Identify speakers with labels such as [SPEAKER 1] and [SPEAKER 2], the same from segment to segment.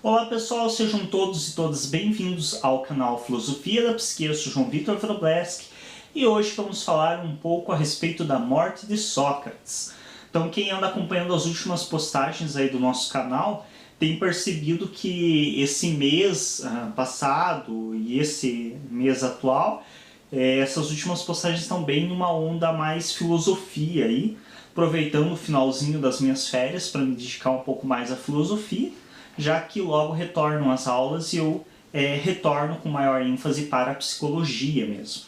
[SPEAKER 1] Olá pessoal, sejam todos e todas bem-vindos ao canal Filosofia da Psique. Eu sou João Vitor Wroblewski e hoje vamos falar um pouco a respeito da morte de Sócrates. Então quem anda acompanhando as últimas postagens aí do nosso canal tem percebido que esse mês passado e esse mês atual, essas últimas postagens estão bem numa onda mais filosofia aí, aproveitando o finalzinho das minhas férias para me dedicar um pouco mais à filosofia, já que logo retornam as aulas e eu retorno com maior ênfase para a psicologia mesmo.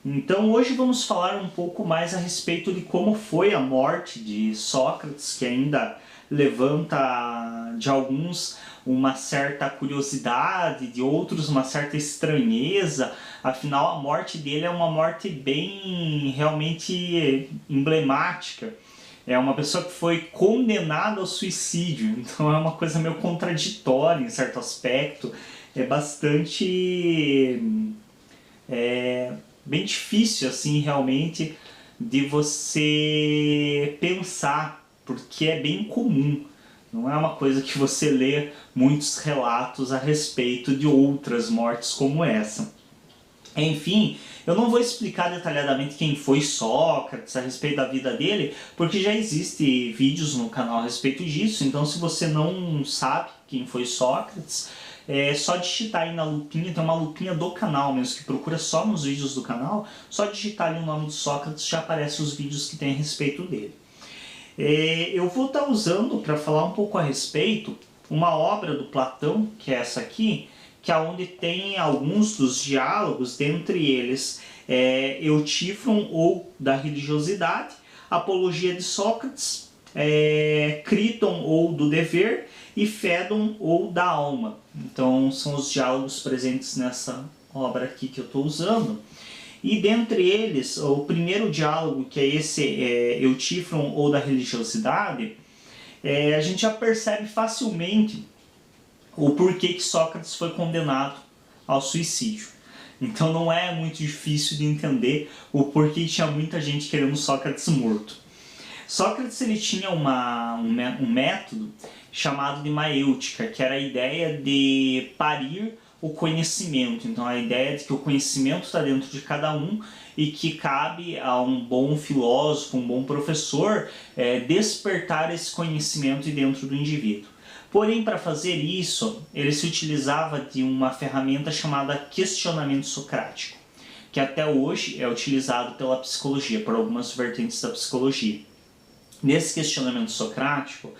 [SPEAKER 1] Então hoje vamos falar um pouco mais a respeito de como foi a morte de Sócrates, que ainda levanta de alguns uma certa curiosidade, de outros uma certa estranheza. Afinal, a morte dele é uma morte bem realmente emblemática. É uma pessoa que foi condenada ao suicídio, então é uma coisa meio contraditória em certo aspecto. É bastante bem difícil assim realmente de você pensar, porque é bem comum. Não é uma coisa que você lê muitos relatos a respeito de outras mortes como essa. Enfim, eu não vou explicar detalhadamente quem foi Sócrates, a respeito da vida dele, porque já existem vídeos no canal a respeito disso. Então se você não sabe quem foi Sócrates, é só digitar aí na lupinha, tem uma lupinha do canal mesmo, que procura só nos vídeos do canal, só digitar ali o nome de Sócrates, já aparecem os vídeos que tem a respeito dele. Eu vou estar usando para falar um pouco a respeito uma obra do Platão, que é essa aqui, que é onde tem alguns dos diálogos, dentre eles Eutífron ou da religiosidade, Apologia de Sócrates, Críton ou do dever e Fédon ou da alma. Então são os diálogos presentes nessa obra aqui que eu estou usando. E dentre eles, o primeiro diálogo, que é esse Eutífron ou da religiosidade, a gente já percebe facilmente o porquê que Sócrates foi condenado ao suicídio. Então não é muito difícil de entender o porquê tinha muita gente querendo Sócrates morto. Sócrates ele tinha um método chamado de maêutica, que era a ideia de parir o conhecimento. Então a ideia de que o conhecimento está dentro de cada um e que cabe a um bom filósofo, um bom professor, despertar esse conhecimento dentro do indivíduo. Porém, para fazer isso, ele se utilizava de uma ferramenta chamada questionamento socrático, que até hoje é utilizado pela psicologia, por algumas vertentes da psicologia. Nesse questionamento socrático,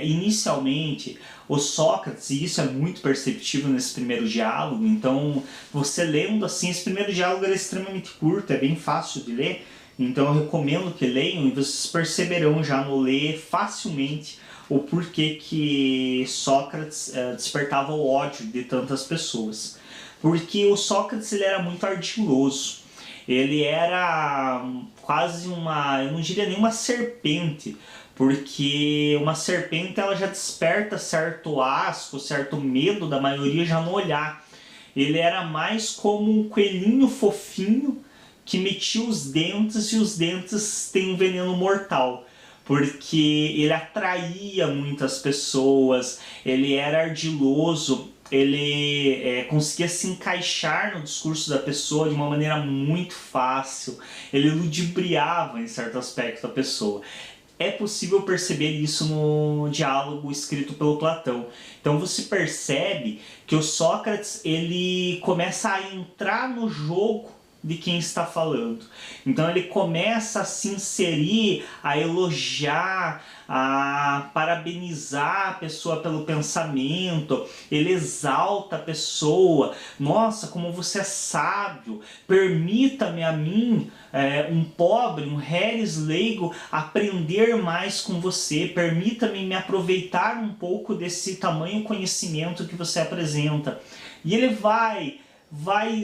[SPEAKER 1] inicialmente, o Sócrates, e isso é muito perceptível nesse primeiro diálogo, então você lendo assim, esse primeiro diálogo é extremamente curto, é bem fácil de ler, então eu recomendo que leiam e vocês perceberão já no ler facilmente o porquê que Sócrates despertava o ódio de tantas pessoas. Porque o Sócrates ele era muito ardiloso, ele era quase eu não diria nem uma serpente, porque uma serpente ela já desperta certo asco, certo medo da maioria já no olhar. Ele era mais como um coelhinho fofinho que metia os dentes e os dentes têm um veneno mortal. Porque ele atraía muitas pessoas, ele era ardiloso, ele conseguia se encaixar no discurso da pessoa de uma maneira muito fácil, ele ludibriava em certo aspecto a pessoa. É possível perceber isso no diálogo escrito pelo Platão. Então você percebe que o Sócrates ele começa a entrar no jogo de quem está falando. Então ele começa a se inserir, a elogiar, a parabenizar a pessoa pelo pensamento, ele exalta a pessoa. Nossa, como você é sábio, permita-me a mim, um pobre, um reles leigo, aprender mais com você, permita-me me aproveitar um pouco desse tamanho conhecimento que você apresenta. E ele vai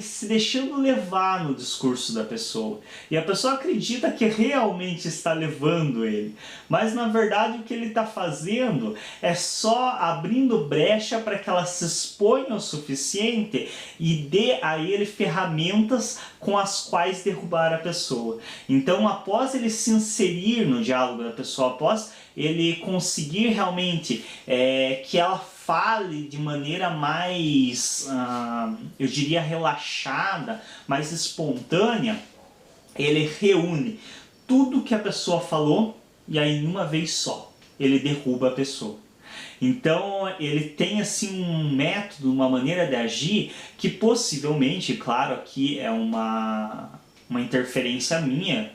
[SPEAKER 1] se deixando levar no discurso da pessoa. E a pessoa acredita que realmente está levando ele. Mas na verdade o que ele está fazendo é só abrindo brecha para que ela se exponha o suficiente e dê a ele ferramentas com as quais derrubar a pessoa. Então após ele se inserir no diálogo da pessoa, após ele conseguir realmente que ela fale de maneira mais, eu diria, relaxada, mais espontânea, ele reúne tudo que a pessoa falou e aí uma vez só ele derruba a pessoa. Então ele tem assim um método, uma maneira de agir que possivelmente, claro, aqui é uma interferência minha,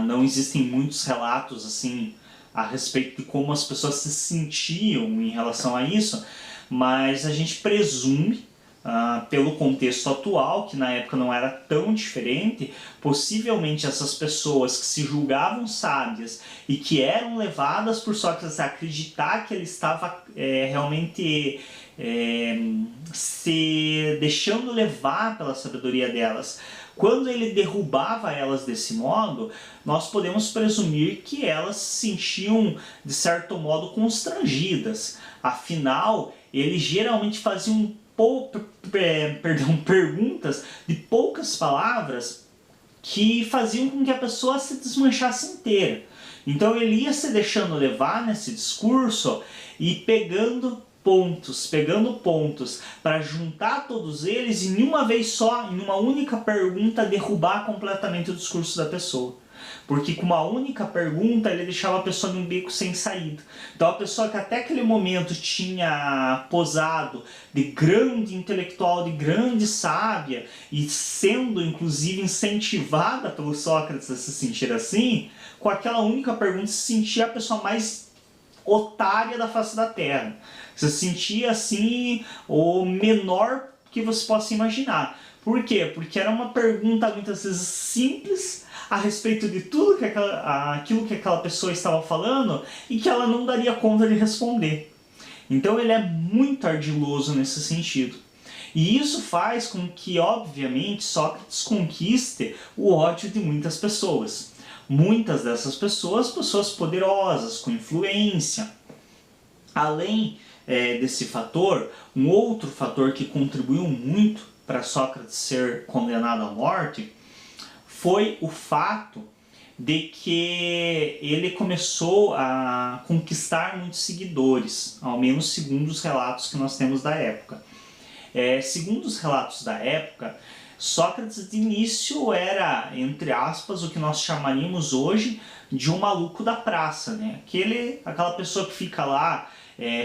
[SPEAKER 1] não existem muitos relatos assim a respeito de como as pessoas se sentiam em relação a isso, mas a gente presume, pelo contexto atual, que na época não era tão diferente, possivelmente essas pessoas que se julgavam sábias e que eram levadas por Sócrates a acreditar que ele estava realmente se deixando levar pela sabedoria delas, quando ele derrubava elas desse modo, nós podemos presumir que elas se sentiam, de certo modo, constrangidas. Afinal, ele geralmente fazia perguntas de poucas palavras que faziam com que a pessoa se desmanchasse inteira. Então ele ia se deixando levar nesse discurso e pegando pontos para juntar todos eles e de uma vez só, em uma única pergunta, derrubar completamente o discurso da pessoa. Porque com uma única pergunta ele deixava a pessoa num beco sem saída. Então a pessoa que até aquele momento tinha posado de grande intelectual, de grande sábia, e sendo inclusive incentivada pelo Sócrates a se sentir assim, com aquela única pergunta se sentia a pessoa mais otária da face da Terra. Você se sentia assim o menor que você possa imaginar. Por quê? Porque era uma pergunta muitas vezes simples a respeito de tudo que aquilo que aquela pessoa estava falando e que ela não daria conta de responder. Então ele é muito ardiloso nesse sentido. E isso faz com que, obviamente, Sócrates conquiste o ódio de muitas pessoas. Muitas dessas pessoas poderosas, com influência. Além desse fator, um outro fator que contribuiu muito para Sócrates ser condenado à morte foi o fato de que ele começou a conquistar muitos seguidores, ao menos segundo os relatos que nós temos da época. Segundo os relatos da época, Sócrates de início era, entre aspas, o que nós chamaríamos hoje de um maluco da praça, né? Aquela pessoa que fica lá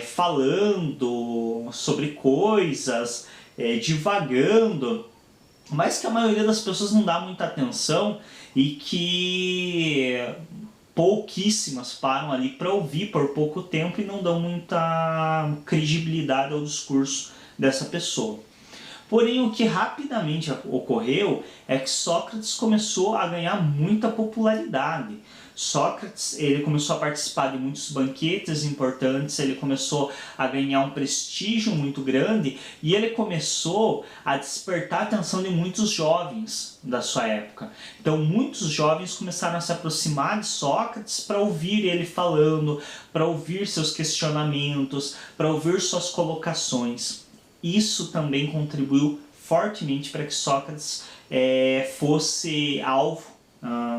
[SPEAKER 1] falando sobre coisas, divagando, mas que a maioria das pessoas não dá muita atenção e que pouquíssimas param ali para ouvir por pouco tempo e não dão muita credibilidade ao discurso dessa pessoa. Porém, o que rapidamente ocorreu é que Sócrates começou a ganhar muita popularidade. Sócrates ele começou a participar de muitos banquetes importantes, ele começou a ganhar um prestígio muito grande e ele começou a despertar a atenção de muitos jovens da sua época. Então muitos jovens começaram a se aproximar de Sócrates para ouvir ele falando, para ouvir seus questionamentos, para ouvir suas colocações. Isso também contribuiu fortemente para que Sócrates fosse alvo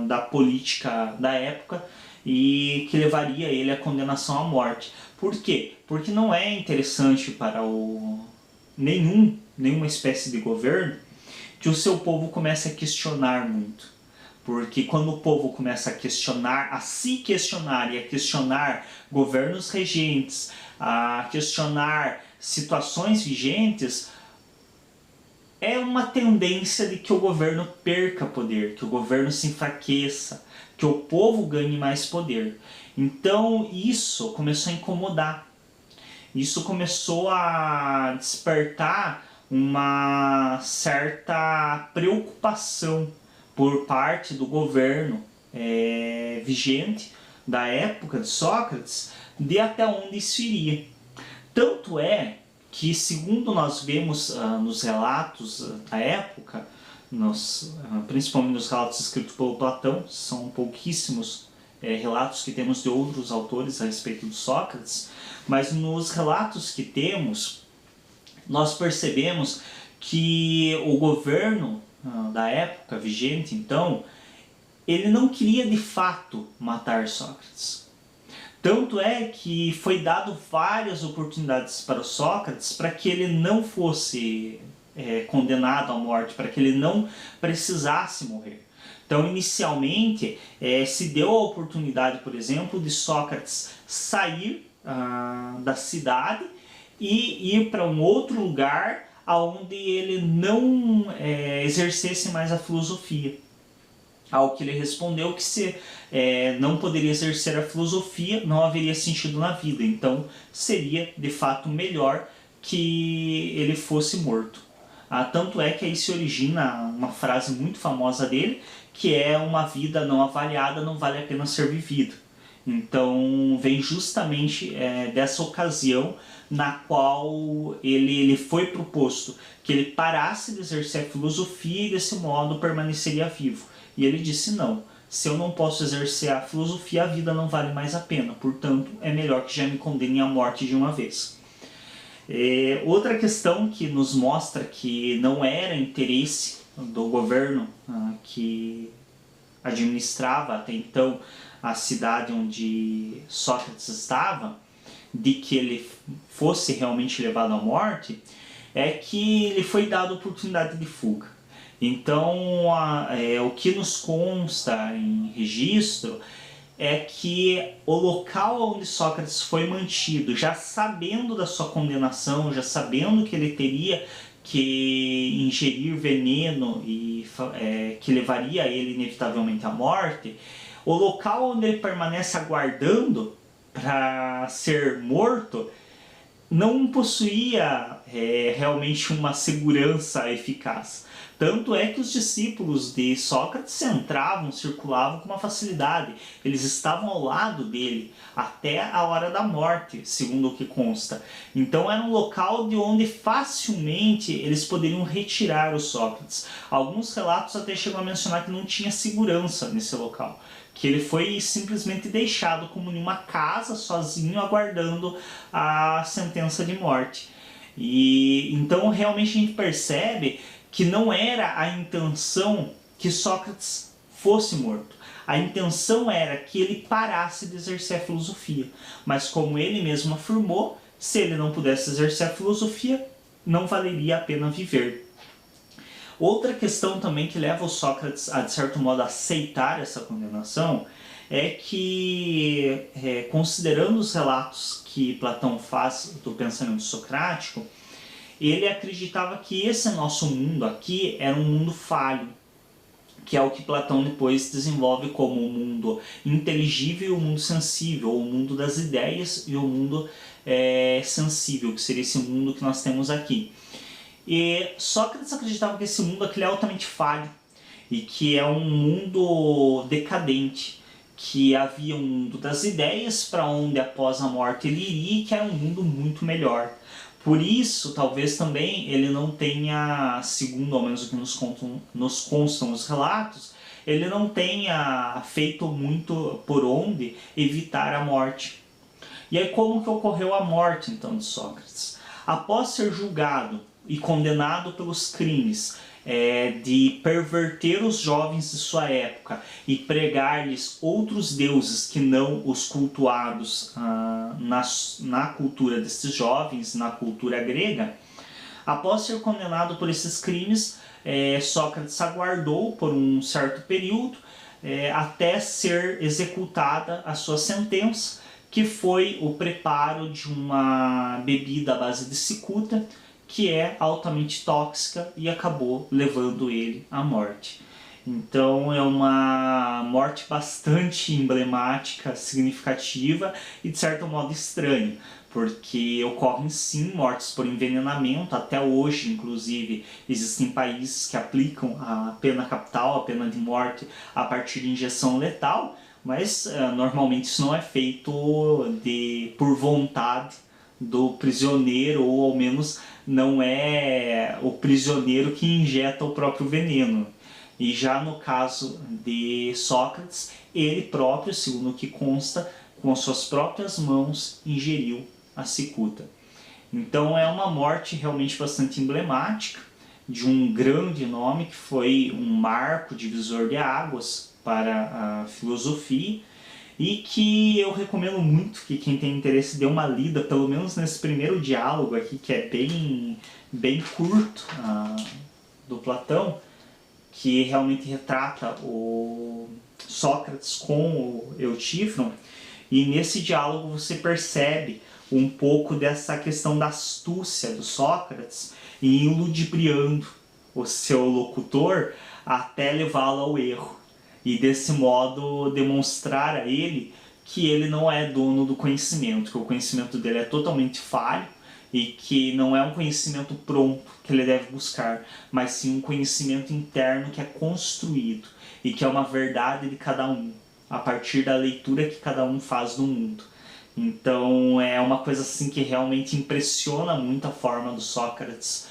[SPEAKER 1] da política da época e que levaria ele à condenação à morte. Por quê? Porque não é interessante para nenhuma espécie de governo que o seu povo comece a questionar muito. Porque quando o povo começa a se questionar e a questionar governos regentes, a questionar situações vigentes, é uma tendência de que o governo perca poder, que o governo se enfraqueça, que o povo ganhe mais poder. Então isso começou a incomodar. Isso começou a despertar uma certa preocupação por parte do governo vigente da época de Sócrates, de até onde isso iria. Tanto é que, segundo nós vemos nos relatos da época, principalmente nos relatos escritos por Platão, são pouquíssimos relatos que temos de outros autores a respeito de Sócrates, mas nos relatos que temos, nós percebemos que o governo da época vigente, então, ele não queria de fato matar Sócrates. Tanto é que foi dado várias oportunidades para o Sócrates para que ele não fosse condenado à morte, para que ele não precisasse morrer. Então, inicialmente, se deu a oportunidade, por exemplo, de Sócrates sair da cidade e ir para um outro lugar onde ele não exercesse mais a filosofia. Ao que ele respondeu que se não poderia exercer a filosofia, não haveria sentido na vida. Então, seria, de fato, melhor que ele fosse morto. Tanto é que aí se origina uma frase muito famosa dele, que é: uma vida não avaliada não vale a pena ser vivida. Então vem justamente dessa ocasião na qual ele foi proposto que ele parasse de exercer a filosofia e desse modo permaneceria vivo. E ele disse: não, se eu não posso exercer a filosofia, a vida não vale mais a pena, portanto é melhor que já me condenem à morte de uma vez. Outra questão que nos mostra que não era interesse do governo que administrava até então a cidade onde Sócrates estava, de que ele fosse realmente levado à morte, é que lhe foi dada a oportunidade de fuga. Então, o que nos consta em registro é que o local onde Sócrates foi mantido, já sabendo da sua condenação, já sabendo que ele teria que ingerir veneno e que levaria ele inevitavelmente à morte, o local onde ele permanece aguardando para ser morto não possuía realmente uma segurança eficaz. Tanto é que os discípulos de Sócrates entravam, circulavam com uma facilidade. Eles estavam ao lado dele até a hora da morte, segundo o que consta. Então era um local de onde facilmente eles poderiam retirar o Sócrates. Alguns relatos até chegam a mencionar que não tinha segurança nesse local, que ele foi simplesmente deixado como em uma casa, sozinho, aguardando a sentença de morte. E então realmente a gente percebe que não era a intenção que Sócrates fosse morto. A intenção era que ele parasse de exercer a filosofia. Mas como ele mesmo afirmou, se ele não pudesse exercer a filosofia, não valeria a pena viver. Outra questão também que leva o Sócrates a, de certo modo, aceitar essa condenação é que, considerando os relatos que Platão faz do pensamento socrático, ele acreditava que esse nosso mundo aqui era um mundo falho, que é o que Platão depois desenvolve como o mundo inteligível e o mundo sensível, o mundo das ideias e o mundo sensível, que seria esse mundo que nós temos aqui. E Sócrates acreditava que esse mundo aqui é altamente falho e que é um mundo decadente, que havia um mundo das ideias para onde após a morte ele iria e que era um mundo muito melhor. Por isso, talvez também ele não tenha, segundo ao menos o que nos constam os relatos, ele não tenha feito muito por onde evitar a morte. E aí como que ocorreu a morte então de Sócrates? Após ser julgado e condenado pelos crimes de perverter os jovens de sua época e pregar-lhes outros deuses que não os cultuados na cultura desses jovens, na cultura grega, após ser condenado por esses crimes, Sócrates aguardou por um certo período até ser executada a sua sentença, que foi o preparo de uma bebida à base de cicuta, que é altamente tóxica e acabou levando ele à morte. Então é uma morte bastante emblemática, significativa e de certo modo estranha, porque ocorrem sim mortes por envenenamento. Até hoje, inclusive, existem países que aplicam a pena capital, a pena de morte, a partir de injeção letal, mas normalmente isso não é feito por vontade do prisioneiro, ou ao menos não é o prisioneiro que injeta o próprio veneno. E já no caso de Sócrates, ele próprio, segundo o que consta, com as suas próprias mãos ingeriu a cicuta. Então é uma morte realmente bastante emblemática, de um grande nome que foi um marco divisor de águas para a filosofia, e que eu recomendo muito que quem tem interesse dê uma lida, pelo menos nesse primeiro diálogo aqui, que é bem curto, do Platão, que realmente retrata o Sócrates com o Eutífron, e nesse diálogo você percebe um pouco dessa questão da astúcia do Sócrates e ludibriando o seu locutor até levá-lo ao erro. E desse modo demonstrar a ele que ele não é dono do conhecimento, que o conhecimento dele é totalmente falho e que não é um conhecimento pronto que ele deve buscar, mas sim um conhecimento interno que é construído e que é uma verdade de cada um, a partir da leitura que cada um faz do mundo. Então é uma coisa assim que realmente impressiona muito a forma do Sócrates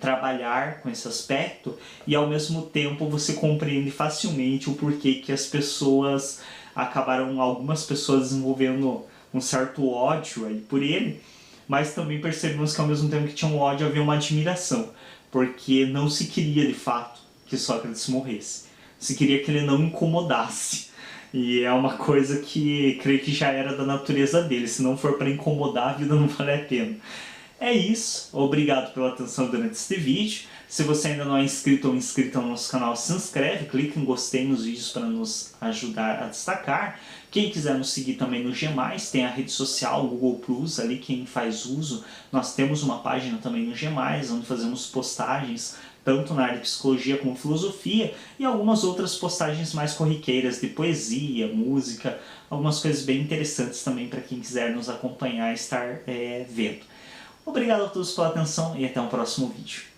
[SPEAKER 1] trabalhar com esse aspecto, e ao mesmo tempo você compreende facilmente o porquê que as pessoas acabaram, algumas pessoas desenvolvendo um certo ódio aí por ele, mas também percebemos que ao mesmo tempo que tinha um ódio havia uma admiração, porque não se queria de fato que Sócrates morresse, se queria que ele não incomodasse. E é uma coisa que creio que já era da natureza dele. Se não for para incomodar, a vida não vale a pena. É isso. Obrigado pela atenção durante este vídeo. Se você ainda não é inscrito ou inscrita no nosso canal, se inscreve, clica em gostei nos vídeos para nos ajudar a destacar. Quem quiser nos seguir também no G+, tem a rede social, o Google Plus, ali quem faz uso. Nós temos uma página também no G+, onde fazemos postagens tanto na área de psicologia como filosofia, e algumas outras postagens mais corriqueiras de poesia, música, algumas coisas bem interessantes também para quem quiser nos acompanhar e estar vendo. Obrigado a todos pela atenção e até o próximo vídeo.